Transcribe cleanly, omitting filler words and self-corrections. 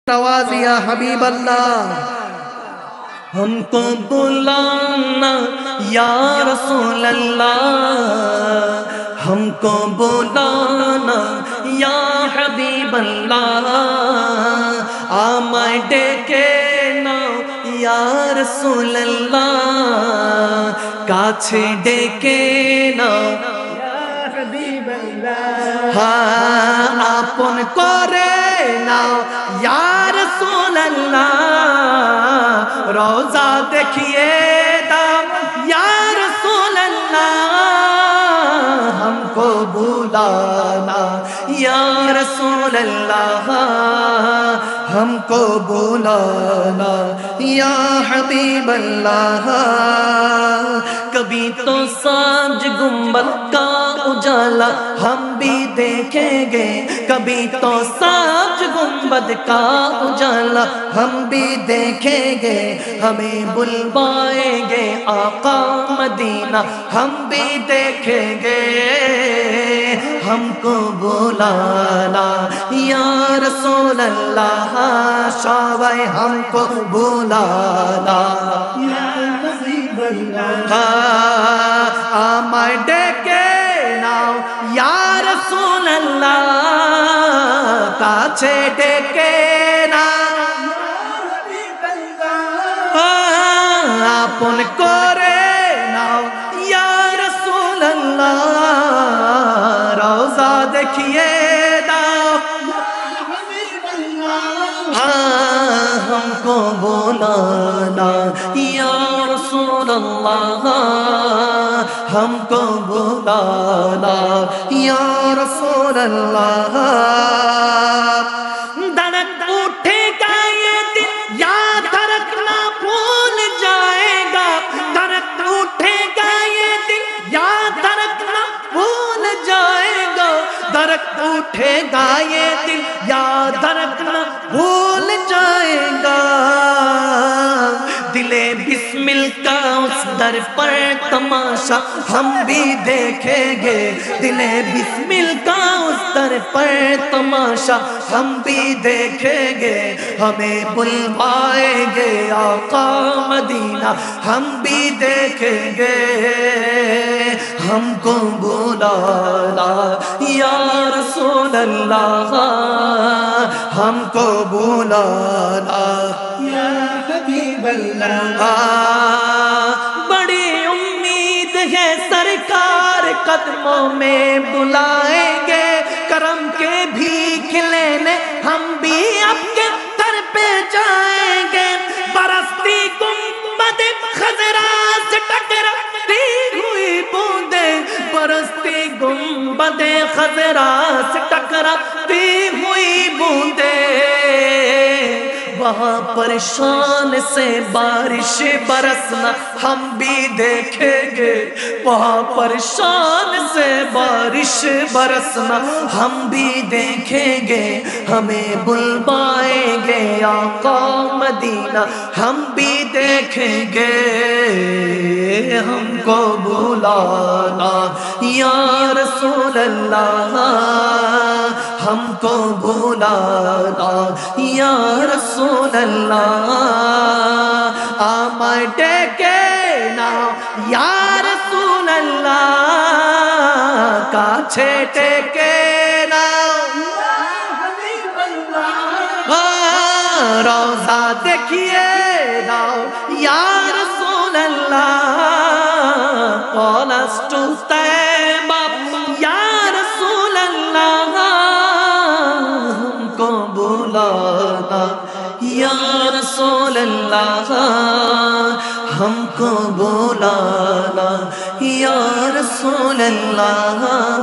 आवाज़ या हबीब अल्लाह, हमको बुलाना या रसूल अल्लाह, हमको बुलाना या हबीब अल्लाह, आमाय डेके नाও या रसूल अल्लाह, काछे डेके नाও या हबीब अल्लाह, हाँ आपन करे नाও या रसूल अल्लाह, रोजा देखिए दाम या रसूल अल्लाह, हमको बुलाना या रसूल अल्लाह, हमको बुलाना या हबीब अल्लाह। कभी तो सांझ गुंबद का उजाला हम भी देखेंगे, कभी तो सांझ गुंबद का उजाला हम भी देखेंगे, हमें बुलवाएंगे आका मदीना हम भी देखेंगे, हमको बुलाना या रसूल अल्लाह, शाबाश हमको बुलाना या हबीब अल्लाह, आमाय डेके नाও या रसूल अल्लाह, काछे डेके नाও আপন করে নাও या रसूल अल्लाह, रोजा देखिए दाओ हमको बुलाना या रसूल अल्लाह, हमको बुलाना या रसूल अल्लाह। धड़क उठेगा ये दिल याद रखना भूल जाएगा, धड़क उठेगा ये दिल याद रखना भूल जाएगा, धड़क उठेगा ये दिल याद रखना भूल जाएगा, दिले बिस्मिल का उस दर पर तमाशा हम भी देखेंगे, दिले बिस्मिल का उस दर पर तमाशा हम भी देखेंगे, हमें बुलवाएंगे आका मदीना हम भी देखेंगे, हमको बुलाना या रसूल अल्लाह, हमको बुलाना या हबीब अल्लाह। बड़ी उम्मीद है सरकार कदमों में बुलाएंगे, करम के भीख लेने हम भी आपके दर पे जाएंगे, बरसती गुंबद खजरा से टकराती हुई बूंदे, बरसती गुंबद खजरा से टकराती हुई बूंदे, वहाँ परेशान से बारिश बरसना हम भी देखेंगे, वहाँ परेशान से बारिश बरसना हम भी देखेंगे, हमें बुलवाएंगे आका मदीना हम भी देखेंगे, हमको बुलाना या रसूल अल्लाह, हमको बुलाना या रसूल अल्लाह, आमाय डेके नाও या रसूल अल्लाह, काछे डेके नाও रोजा देखिए नाও या रसूल अल्लाह, कॉलस टू तैबा या रसूल अल्लाह, हमको बुलाना या रसूल अल्लाह, हमको बुलाना या रसूल अल्लाह।